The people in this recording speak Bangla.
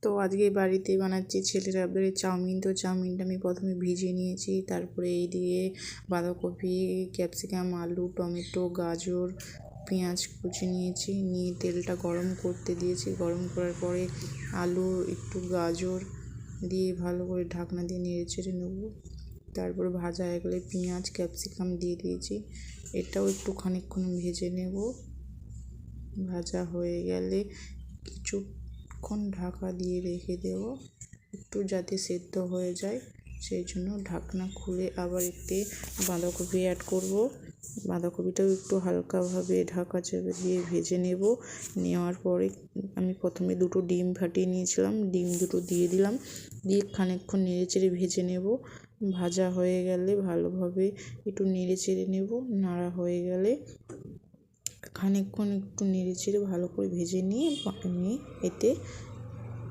তো আজকে বাড়িতে বানাচ্ছি ছেলের আবদারে চাউমিন। তো চাউমিনটা আমি প্রথমে ভিজিয়ে নিয়েছি, তারপরে এই দিয়ে বাঁধাকপি, ক্যাপসিকাম, আলু, টমেটো, গাজর, পেঁয়াজ কুচি নিয়েছি, নিয়ে তেলটা গরম করতে দিয়েছি। গরম করার পরে আলু, একটু গাজর দিয়ে ভালো করে ঢাকনা দিয়ে নেড়ে চেড়ে নেবো। তারপরে ভাজা হয়ে গেলে পেঁয়াজ, ক্যাপসিকাম দিয়ে দিয়েছি, এটাও একটু খানিকক্ষণ ভেজে নেব। ভাজা হয়ে গেলে কিছুক্ষণ ঢাকা দিয়ে রেখে দেব, একটু যাতে সেদ্ধ হয়ে যায়, সেই জন্য ঢাকনা খুলে আবার এতে বাঁধাকপি অ্যাড করব। বাঁধাকপিটাও একটু হালকাভাবে ঢাকা চাপা দিয়ে ভেজে নেব। নেওয়ার পরে আমি প্রথমে দুটো ডিম ফাটিয়ে নিয়েছিলাম, ডিম দুটো দিয়ে দিলাম, দিয়ে খানিকক্ষণ নেড়ে চেড়ে ভেজে নেব। ভাজা হয়ে গেলে ভালোভাবে একটু নেড়ে চেড়ে নেব। নাড়া হয়ে গেলে খানিকক্ষণ একটু নেড়ে চেড়ে ভালো করে ভেজে নিয়ে আমি এতে